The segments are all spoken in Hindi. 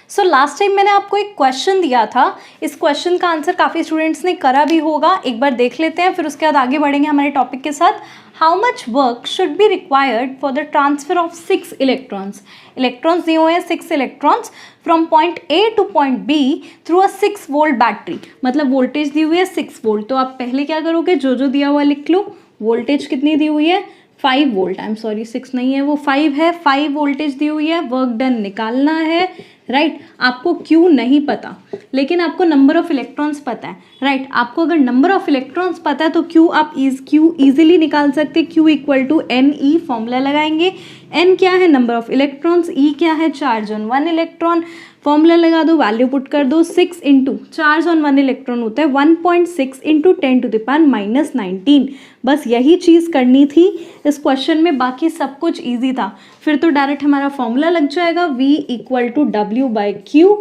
सो लास्ट टाइम मैंने आपको एक क्वेश्चन दिया था, इस क्वेश्चन का आंसर काफ़ी स्टूडेंट्स ने करा भी होगा, एक बार देख लेते हैं, फिर उसके बाद आगे बढ़ेंगे हमारे टॉपिक के साथ। How much work should be required for the transfer of 6 electrons. Electrons दिए हुए हैं 6 electrons from point A two point B through a 6 volt battery, मतलब वोल्टेज दी हुई है 6 वोल्ट। तो आप पहले क्या करोगे, जो दिया हुआ लिख लो। वोल्टेज कितनी दी हुई है, 5 वोल्ट, आई एम सॉरी 6 नहीं है वो 5 है, 5 वोल्टेज दी हुई है, वर्क डन निकालना है, राइट। आपको क्यू नहीं पता, लेकिन आपको नंबर ऑफ इलेक्ट्रॉन्स पता है, राइट। आपको अगर नंबर ऑफ इलेक्ट्रॉन्स पता है तो क्यू इजीली निकाल सकते हैं। Q equal to N E, formula लगाएंगे। एन क्या है, नंबर ऑफ इलेक्ट्रॉन्स, ई क्या है, चार्ज ऑन 1 इलेक्ट्रॉन, फॉर्मूला लगा दो, वैल्यू पुट कर दो। 6 इंटू चार्ज ऑन 1 इलेक्ट्रॉन होता है 1.6 इंटू 10⁻⁻19। बस यही चीज़ करनी थी इस क्वेश्चन में, बाकी सब कुछ इजी था। फिर तो डायरेक्ट हमारा फॉर्मूला लग जाएगा, V equal to W by Q,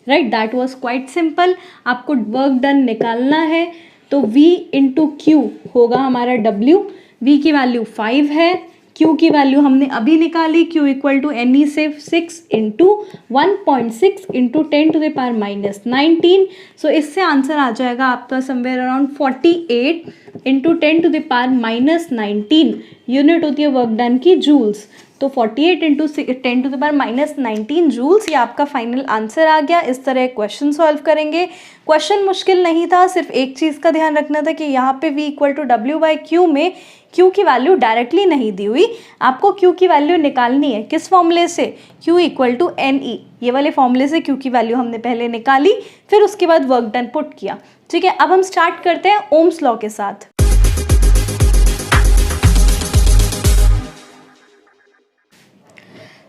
right. That was quite simple. आपको वर्क डन निकालना है तो V इंटू क्यू होगा हमारा W। V की वैल्यू 5 है, Q की वैल्यू हमने अभी निकाली, Q equal to N E से 6 इंटू 1.6 इंटू 10⁻⁻19। सो इससे आंसर आ जाएगा आपका समवेयर अराउंड 48 इंटू 10⁻⁻19 यूनिट होती है वर्क डन की जूल्स। तो 48 इंटू 10⁻⁻19 जूल्स, ये आपका फाइनल आंसर आ गया। इस तरह क्वेश्चन सॉल्व करेंगे। क्वेश्चन मुश्किल नहीं था, सिर्फ एक चीज़ का ध्यान रखना था कि यहाँ पे V equal to W by Q में Q की वैल्यू डायरेक्टली नहीं दी हुई, आपको Q की वैल्यू निकालनी है। किस फॉर्मूले से, Q equal to N E, ये वाले फॉर्मूले से Q की वैल्यू हमने पहले निकाली, फिर उसके बाद वर्क डन पुट किया। ठीक है, अब हम स्टार्ट करते हैं ओम्स लॉ के साथ।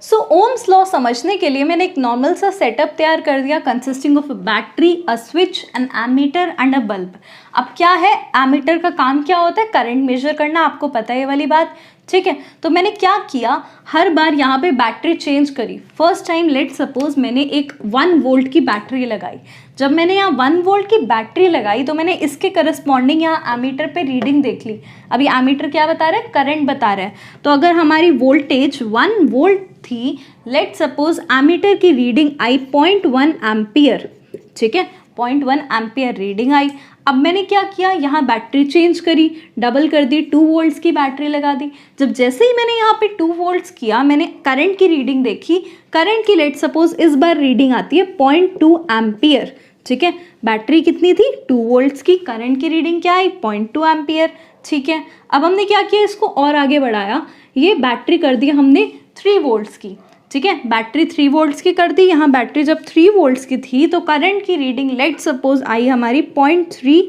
सो ओम्स लॉ समझने के लिए मैंने एक नॉर्मल सा सेटअप तैयार कर दिया, consisting of a battery, a switch, an ammeter and a bulb. अब क्या है, एमीटर का काम क्या होता है, करंट मेजर करना, आपको पता है ये वाली बात। ठीक है, तो मैंने क्या किया, हर बार यहाँ पे बैटरी चेंज करी। फर्स्ट टाइम लेट सपोज मैंने एक 1 वोल्ट की बैटरी लगाई। जब मैंने यहाँ 1 वोल्ट की बैटरी लगाई तो मैंने इसके करस्पॉन्डिंग यहाँ एमीटर पे रीडिंग देख ली। अभी एमीटर क्या बता रहा है, करंट बता रहा है। तो अगर हमारी वोल्टेज 1 वोल्ट थी, लेट सपोज एमीटर की रीडिंग आई 0.1 एम्पियर। ठीक है, 0.1 एम्पियर रीडिंग आई। अब मैंने क्या किया, यहाँ बैटरी चेंज करी, डबल कर दी, 2 वोल्ट्स की बैटरी लगा दी। जब जैसे ही मैंने यहाँ पे 2 वोल्ट्स किया, मैंने करंट की रीडिंग देखी। करंट की लेट सपोज इस बार रीडिंग आती है 0.2 एम्पियर। ठीक है, बैटरी कितनी थी, 2 वोल्ट्स की, करंट की रीडिंग क्या आई, 0.2 एम्पियर। ठीक है, अब हमने क्या किया, इसको और आगे बढ़ाया, ये बैटरी कर दी हमने 3 वोल्ट्स की। ठीक है, बैटरी 3 वोल्ट्स की कर दी। यहाँ बैटरी जब 3 वोल्ट्स की थी तो करंट की रीडिंग लेट सपोज आई हमारी 0.3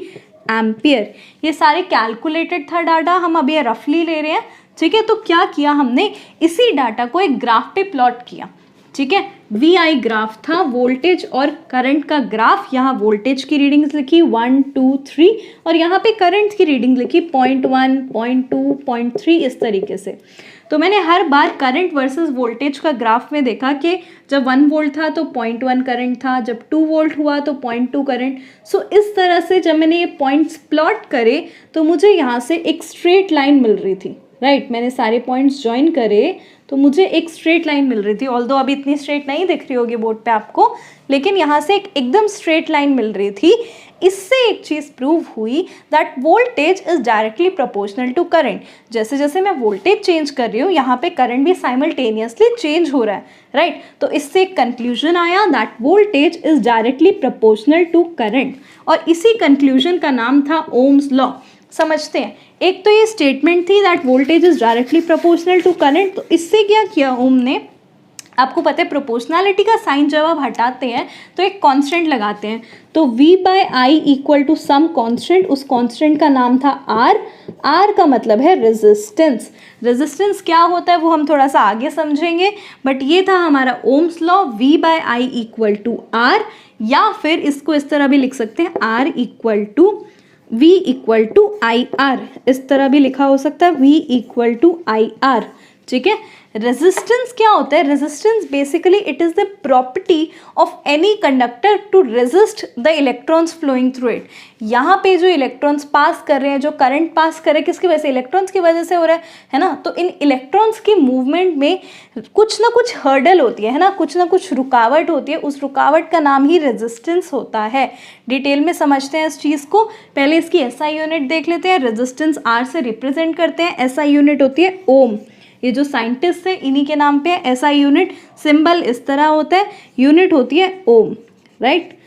एम्पियर। ये सारे कैलकुलेटेड था डाटा, हम अभी ये रफली ले रहे हैं। ठीक है, तो क्या किया हमने, इसी डाटा को एक ग्राफ पे प्लॉट किया। ठीक है, VI ग्राफ था, वोल्टेज और करंट का ग्राफ। यहाँ वोल्टेज की रीडिंग्स लिखी 1, 2, 3 और यहाँ पे करंट की रीडिंग लिखी 0.1, 0.2, 0.3, इस तरीके से। तो मैंने हर बार करंट वर्सेस वोल्टेज का ग्राफ में देखा कि जब 1 वोल्ट था तो 0.1 करंट था, जब 2 वोल्ट हुआ तो 0.2 करंट। सो इस तरह से जब मैंने ये पॉइंट्स प्लॉट करे तो मुझे यहाँ से एक स्ट्रेट लाइन मिल रही थी, राइट। मैंने सारे पॉइंट्स ज्वाइन करे तो मुझे एक स्ट्रेट लाइन मिल रही थी। ऑल्दो अभी इतनी स्ट्रेट नहीं दिख रही होगी बोर्ड पे आपको, लेकिन यहाँ से एक एकदम स्ट्रेट लाइन मिल रही थी। इससे एक चीज़ प्रूव हुई that voltage is directly proportional to current. जैसे जैसे मैं वोल्टेज चेंज कर रही हूँ, यहाँ पे करंट भी साइमल्टेनियसली चेंज हो रहा है, राइट। तो इससे एक कंक्लूजन आया that voltage is directly proportional to current, और इसी कंक्लूजन का नाम था ओम्स लॉ। समझते हैं, एक तो ये स्टेटमेंट थी that voltage is directly proportional to current. तो इससे क्या किया ओम ने, आपको पता है प्रोपोर्शनैलिटी का साइन जब आप हटाते हैं तो एक कांस्टेंट लगाते हैं। तो V by I equal to some constant, उस कांस्टेंट का नाम था R। R का मतलब है रेजिस्टेंस। रेजिस्टेंस क्या होता है वो हम थोड़ा सा आगे समझेंगे, बट ये था हमारा Ohm's law, V by I equal to R, या फिर इसको इस तरह भी लिख सकते हैं, R equal to V equal to I R, इस तरह भी लिखा हो सकता है, V equal to I R. ठीक है। रेजिस्टेंस क्या होता है? Resistance basically it is the property of any conductor to resist the electrons flowing through it. यहाँ पे जो इलेक्ट्रॉन्स पास कर रहे हैं, जो करंट पास कर रहे हैं, किसकी वजह से? इलेक्ट्रॉन्स की वजह से हो रहा है ना। तो इन इलेक्ट्रॉन्स की मूवमेंट में कुछ ना कुछ हर्डल होती है ना, कुछ ना कुछ रुकावट होती है, उस रुकावट का नाम ही रेजिस्टेंस होता है। डिटेल में समझते हैं इस चीज़ को। पहले इसकी एसआई यूनिट देख लेते हैं। रेजिस्टेंस आर से रिप्रेजेंट करते हैं। एसआई यूनिट होती है ओम। ये जो साइंटिस्ट है इन्हीं के नाम पे है एसआई यूनिट। सिंबल इस तरह होता है, यूनिट होती है ओम, राइट।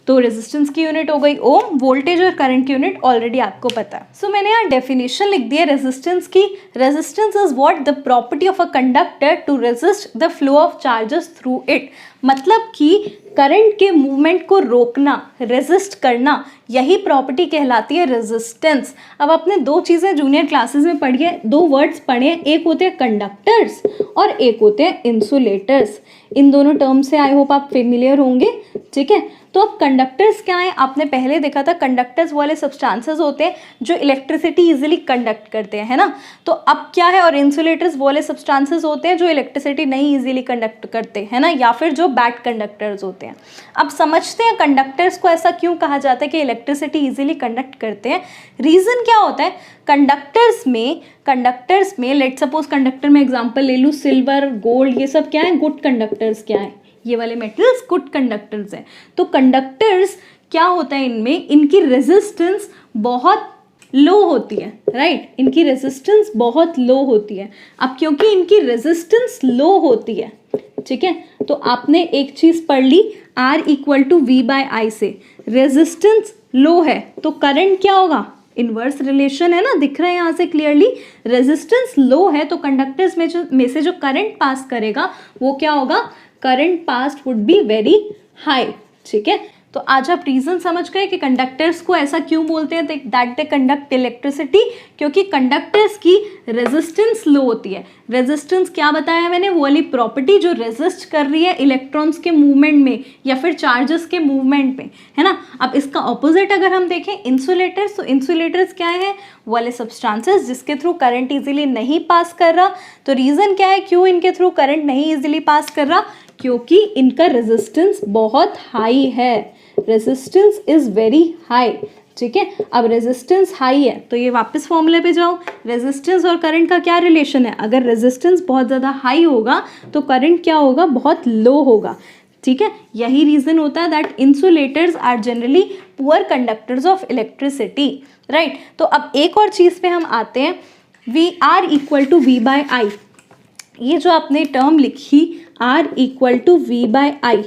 तो रेजिस्टेंस की यूनिट हो गई ओम, वोल्टेज और करंट की यूनिट ऑलरेडी आपको पता है। सो मैंने यहाँ डेफिनेशन लिख दी है रेजिस्टेंस की। Resistance is what? The property of a conductor to resist the flow of charges through it. मतलब कि करंट के मूवमेंट को रोकना, रेजिस्ट करना, यही प्रॉपर्टी कहलाती है रेजिस्टेंस। अब आपने दो चीज़ें जूनियर क्लासेस में पढ़ी है, दो वर्ड्स पढ़े हैं, एक होते हैं कंडक्टर्स और एक होते हैं इंसुलेटर्स। इन दोनों टर्म से आई होप आप फेमिलियर होंगे, ठीक है। तो अब कंडक्टर्स क्या है? आपने पहले देखा था कंडक्टर्स वाले सब्सटेंसेस होते हैं जो इलेक्ट्रिसिटी इजीली कंडक्ट करते हैं, है ना। तो अब क्या है? और इंसुलेटर्स वाले सब्सटेंसेस होते हैं जो इलेक्ट्रिसिटी नहीं इजीली कंडक्ट करते हैं ना, या फिर जो बैड कंडक्टर्स होते हैं। अब समझते हैं कंडक्टर्स को ऐसा क्यों कहा जाता है कि इलेक्ट्रिसिटी इजीली कंडक्ट करते हैं। रीज़न क्या होता है? कंडक्टर्स में लेट सपोज कंडक्टर में एग्जांपल ले लूँ, सिल्वर, गोल्ड, ये सब क्या है? Good conductors. क्या है? ये वाले मेटल्स गुड कंडक्टर्स हैं। तो कंडक्टर्स क्या होता है इनमें? इनकी रेजिस्टेंस बहुत लो होती है, राइट। इनकी रेजिस्टेंस बहुत लो होती है। अब क्योंकि इनकी रेजिस्टेंस लो होती है, ठीक है, तो आपने एक चीज़ पढ़ ली R = V/I से। रेजिस्टेंस लो है तो करंट क्या होगा? इनवर्स रिलेशन है ना, दिख रहा है यहाँ से क्लियरली। रेजिस्टेंस लो है तो कंडक्टर्स में से जो करंट पास करेगा वो क्या होगा? Current pass would be very high, ठीक है। तो आज आप रीज़न समझ गए कि कंडक्टर्स को ऐसा क्यों बोलते हैं दैट दे कंडक्ट इलेक्ट्रिसिटी, क्योंकि कंडक्टर्स की रेजिस्टेंस लो होती है। रेजिस्टेंस क्या बताया मैंने? वो वाली प्रॉपर्टी जो रेजिस्ट कर रही है इलेक्ट्रॉन्स के मूवमेंट में या फिर चार्जेस के मूवमेंट में, है ना। अब इसका ऑपोजिट अगर हम देखें इंसुलेटर्स, तो इंसुलेटर्स क्या है? वाले सब्सटेंसेस जिसके थ्रू करंट इजीली नहीं पास कर रहा। तो रीज़न क्या है क्यों इनके थ्रू करंट नहीं इजीली पास कर रहा? क्योंकि इनका रेजिस्टेंस बहुत हाई है। रेजिस्टेंस इज वेरी हाई, ठीक है। अब रेजिस्टेंस हाई है तो ये वापस फॉर्मूले पे जाओ। रेजिस्टेंस और करंट का क्या रिलेशन है? अगर रेजिस्टेंस बहुत ज़्यादा हाई होगा तो करंट क्या होगा? बहुत लो होगा, ठीक है। यही रीज़न होता है that insulators are generally poor conductors of electricity, right. तो अब एक और चीज़ पे हम आते हैं, R = V/I। ये जो आपने टर्म लिखी R = V/I,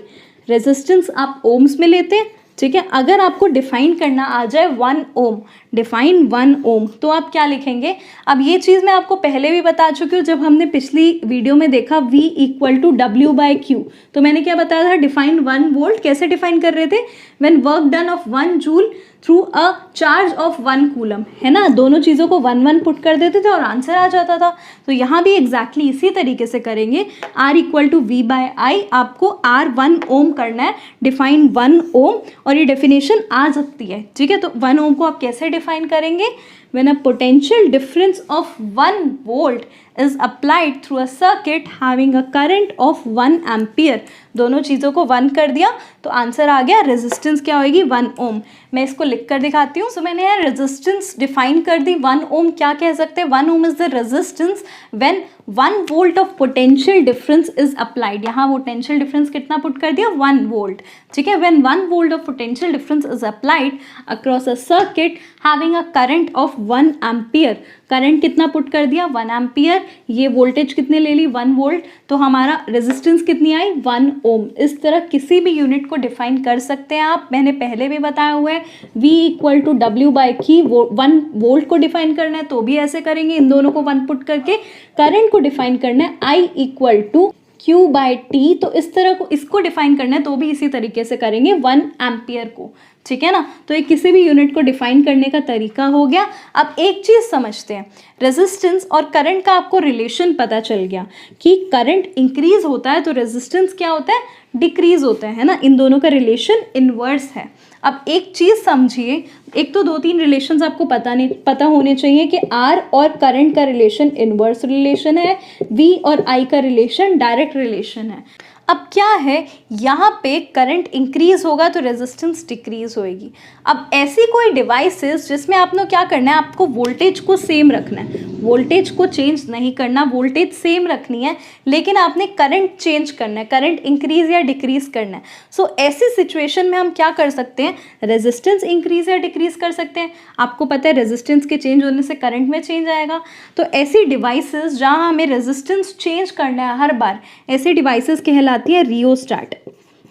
रेजिस्टेंस आप ओम्स में लेते हैं, ठीक है। अगर आपको डिफाइन करना आ जाए 1 ओम, डिफाइन 1 ओम, तो आप क्या लिखेंगे? अब ये चीज़ मैं आपको पहले भी बता चुकी हूँ जब हमने पिछली वीडियो में देखा V = W/Q। तो मैंने क्या बताया था? डिफाइन 1 वोल्ट कैसे डिफाइन कर रहे थे? When work done of 1 joule through a charge of 1 coulomb, है ना। दोनों चीज़ों को 1 पुट कर देते थे और आंसर आ जाता था। तो यहाँ भी एग्जैक्टली इसी तरीके से करेंगे। R = V/I, आपको R 1 ओम करना है, डिफाइन 1 ओम, और ये डेफिनेशन आ सकती है, ठीक है। तो 1 ओम को आप कैसे डिफाइन करेंगे? When a potential difference of 1 volt is applied through a circuit having a current of 1 ampere, दोनों चीज़ों को 1 कर दिया तो आंसर आ गया। रेजिस्टेंस क्या होगी? 1 ओम। मैं इसको लिख कर दिखाती हूँ। सो मैंने यहाँ रेजिस्टेंस डिफाइन कर दी 1 ओम। क्या कह सकते हैं? 1 ohm is the resistance when 1 volt of potential difference is applied. यहाँ पोटेंशियल डिफरेंस कितना पुट कर दिया? 1 वोल्ट, ठीक है। When 1 volt of potential difference is applied across a circuit having a current of 1 ampere. Current कितना पुट कर दिया? 1 एम्पियर। ये वोल्टेज कितने ले ली? 1 वोल्ट। तो हमारा रेजिस्टेंस कितनी आई? 1 ओम। इस तरह किसी भी यूनिट को डिफाइन कर सकते हैं आप। मैंने पहले भी बताया हुआ है V = W/Q। 1 वोल्ट को डिफाइन करना है तो भी ऐसे करेंगे, इन दोनों को 1 पुट करके। करंट को डिफाइन करना है I = Q/T, तो इस तरह को इसको डिफाइन करना है तो भी इसी तरीके से करेंगे 1 एम्पियर को, ठीक है ना। तो ये किसी भी यूनिट को डिफाइन करने का तरीका हो गया। अब एक चीज़ समझते हैं, रेजिस्टेंस और करंट का आपको रिलेशन पता चल गया कि करंट इंक्रीज होता है तो रेजिस्टेंस क्या होता है, डिक्रीज होता है ना। इन दोनों का रिलेशन इनवर्स है। अब एक चीज़ समझिए, एक तो 2-3 रिलेशंस आपको पता होने चाहिए कि आर और करंट का रिलेशन इनवर्स रिलेशन है, वी और आई का रिलेशन डायरेक्ट रिलेशन है। अब क्या है, यहाँ पे करंट इंक्रीज होगा तो रेजिस्टेंस डिक्रीज होएगी। अब ऐसी कोई डिवाइसेस जिसमें आपने क्या करना है, आपको वोल्टेज को सेम रखना है, वोल्टेज को चेंज नहीं करना, वोल्टेज सेम रखनी है, लेकिन आपने करंट चेंज करना है, करंट इंक्रीज या डिक्रीज करना है। सो ऐसी सिचुएशन में हम क्या कर सकते हैं, रेजिस्टेंस इंक्रीज या डिक्रीज कर सकते हैं। आपको पता है रेजिस्टेंस के चेंज होने से करंट में चेंज आएगा। तो ऐसी डिवाइसेस जहाँ हमें रेजिस्टेंस चेंज करना है हर बार, ऐसी डिवाइसेस कहलाती है rheostat.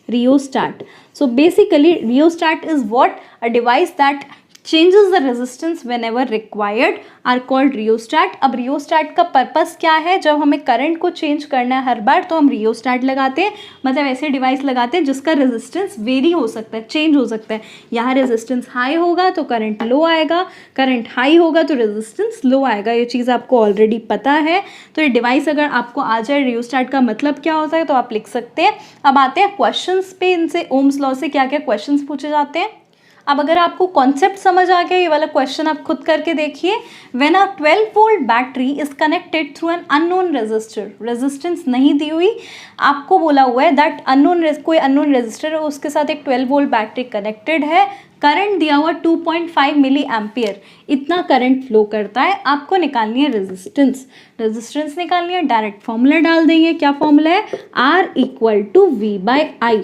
Rheostat. So basically rheostat is what? A device that changes the resistance whenever required are called rheostat. अब rheostat का पर्पस क्या है, जब हमें करंट को चेंज करना है हर बार तो हम rheostat लगाते हैं, मतलब ऐसे डिवाइस लगाते हैं जिसका रेजिस्टेंस वेरी हो सकता है, चेंज हो सकता है। यहाँ रेजिस्टेंस हाई होगा तो करंट लो आएगा, करंट हाई होगा तो रेजिस्टेंस लो आएगा। ये चीज़ आपको ऑलरेडी पता है। तो ये डिवाइस अगर आपको आ जाए rheostat का मतलब क्या होता है तो आप लिख सकते हैं। अब आते हैं क्वेश्चंस पे, इनसे ओम्स लॉ से क्या क्या क्वेश्चंस पूछे जाते हैं। अब अगर आपको कॉन्सेप्ट समझ आ गया, ये वाला क्वेश्चन आप खुद करके देखिए। When a 12 volt battery is connected through an unknown resistor, resistance नहीं दी हुई, आपको बोला हुआ है दैट कोई अननोन रेजिस्टर है, उसके साथ एक 12 वोल्ट बैटरी कनेक्टेड है, करंट दिया हुआ 2.5 मिली एम्पियर, इतना करंट फ्लो करता है। आपको निकालनी है रेजिस्टेंस, रेजिस्टेंस निकालनी है, डायरेक्ट फॉर्मूला डाल देंगे। क्या फॉर्मूला है, R = V/I।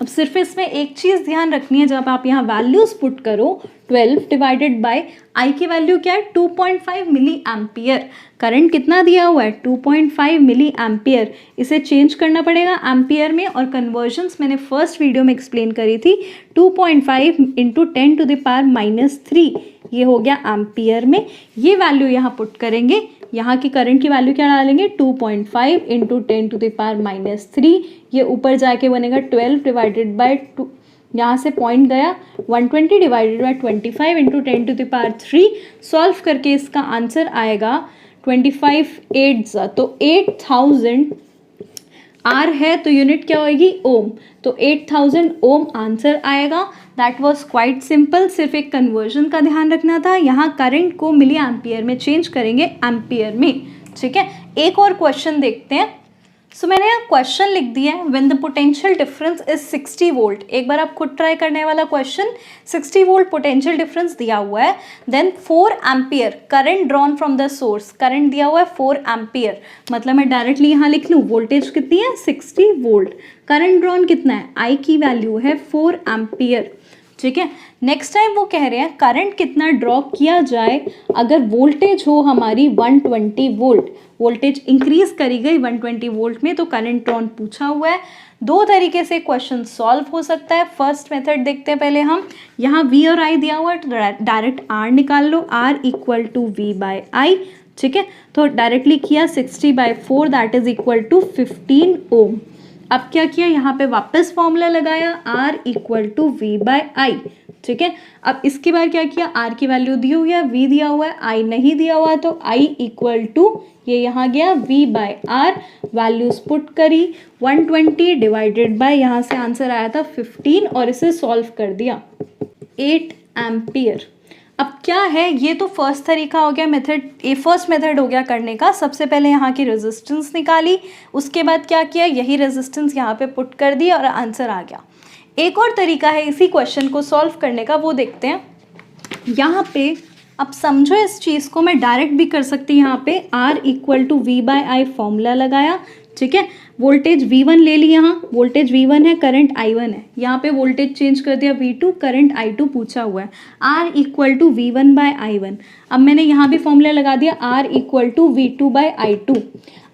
अब सिर्फ इसमें एक चीज़ ध्यान रखनी है, जब आप यहाँ वैल्यूज़ पुट करो 12 डिवाइडेड बाय आई की वैल्यू क्या है 2.5 मिली एम्पियर, करंट कितना दिया हुआ है 2.5 मिली एम्पियर, इसे चेंज करना पड़ेगा एम्पियर में। और कन्वर्जन्स मैंने फर्स्ट वीडियो में एक्सप्लेन करी थी, 2.5 × 10⁻³ ये हो गया एम्पियर में। ये वैल्यू यहाँ पुट करेंगे, यहाँ की करंट की वैल्यू क्या डालेंगे 2.5 × 10⁻³ ये ऊपर जाके बनेगा 12 डिवाइडेड बाय 2, यहाँ से पॉइंट गया 120 डिवाइडेड बाय 25 × 10⁻³ सॉल्व करके इसका आंसर आएगा 25 8 तो 8000 आर है तो यूनिट क्या होगी ओम, तो 8000 ओम आंसर आएगा। दैट वाज क्वाइट सिंपल, सिर्फ एक कन्वर्जन का ध्यान रखना था। यहाँ करंट को मिली एम्पियर में चेंज करेंगे एम्पियर में, ठीक है। एक और क्वेश्चन देखते हैं। सो मैंने यहाँ क्वेश्चन लिख दिया है, when the potential difference is 60 volt. एक बार आप खुद ट्राई करने वाला क्वेश्चन, 60 वोल्ट पोटेंशियल डिफरेंस दिया हुआ है, then 4 ampere current drawn from the source, current दिया हुआ है 4 एम्पियर, मतलब मैं डायरेक्टली यहाँ लिख लूँ वोल्टेज कितनी है 60 वोल्ट, करंट ड्रॉन कितना है, आई की वैल्यू है 4 एम्पियर, ठीक है। नेक्स्ट टाइम वो कह रहे हैं करंट कितना ड्रॉ किया जाए अगर वोल्टेज हो हमारी 120 वोल्ट, वोल्टेज इंक्रीज करी गई 120 वोल्ट में, तो करंट ड्रॉन पूछा हुआ है। दो तरीके से क्वेश्चन सॉल्व हो सकता है। फर्स्ट मेथड देखते हैं पहले हम, यहाँ V और I दिया हुआ है तो डायरेक्ट R निकाल लो, R = V/I, ठीक है। तो डायरेक्टली किया 60/4 दैट इज इक्वल टू 15 ओम। अब क्या किया, यहाँ पे वापस फॉर्मूला लगाया R = V/I, ठीक है। अब इसके बाद क्या किया, R की वैल्यू दी हुई है, V दिया हुआ है, I नहीं दिया हुआ, तो I = ये यहाँ गया V/R, वैल्यूज पुट करी 120 डिवाइडेड बाय यहाँ से आंसर आया था 15 और इसे सॉल्व कर दिया 8 एम्पियर। अब क्या है, ये तो फर्स्ट तरीका हो गया मेथड, ये फर्स्ट मेथड हो गया करने का। सबसे पहले यहाँ की रेजिस्टेंस निकाली, उसके बाद क्या किया, यही रेजिस्टेंस यहाँ पे पुट कर दी और आंसर आ गया। एक और तरीका है इसी क्वेश्चन को सॉल्व करने का, वो देखते हैं। यहाँ पे अब समझो इस चीज़ को मैं डायरेक्ट भी कर सकती हूँ, यहाँ पे R = V/I फॉर्मूला लगाया, ठीक है। वोल्टेज V1 ले ली, यहाँ वोल्टेज V1 है, करंट I1 है, यहाँ पे वोल्टेज चेंज कर दिया V2, करंट I2 पूछा हुआ है, R = V1/I1। अब मैंने यहाँ भी फॉर्मूला लगा दिया R = V2/I2।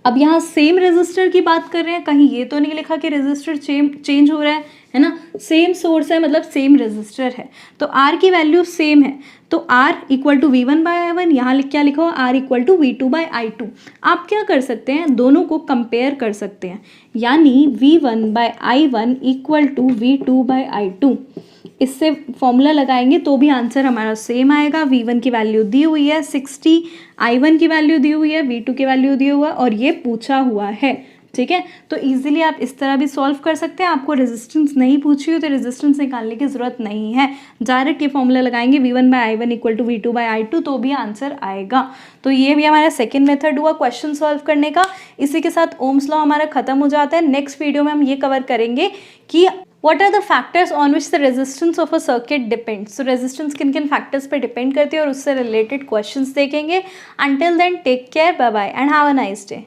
अब यहाँ सेम रेजिस्टर की बात कर रहे हैं, कहीं ये तो नहीं लिखा कि रेजिस्टर चेंज हो रहा है ना, सेम सोर्स है मतलब सेम रेजिस्टर है, तो R की वैल्यू सेम है, तो R = V1/I1, यहाँ क्या लिखा हो R = V2/I2। आप क्या कर सकते हैं, दोनों को कंपेयर कर सकते हैं, यानी V1/I1 = V2/I2। इससे फॉर्मूला लगाएंगे तो भी आंसर हमारा सेम आएगा। V1 की वैल्यू दी हुई है 60, I1 की वैल्यू दी हुई है, V2 की वैल्यू दी हुआ है और ये पूछा हुआ है, ठीक है। तो इजीली आप इस तरह भी सॉल्व कर सकते हैं। आपको रेजिस्टेंस नहीं पूछी हो तो रेजिस्टेंस निकालने की ज़रूरत नहीं है, डायरेक्ट ये फॉर्मूला लगाएंगे V1/I1 इक्वल टू V2/I2 तो भी आंसर आएगा। तो ये भी हमारा सेकेंड मेथड हुआ क्वेश्चन सॉल्व करने का। इसी के साथ ओम्स लॉ हमारा खत्म हो जाता है। नेक्स्ट वीडियो में हम ये कवर करेंगे कि what are the factors on which the resistance of a circuit depends। so resistance किन किन factors पे depend करती है और उससे related questions देखेंगे। until then take care, bye bye and have a nice day।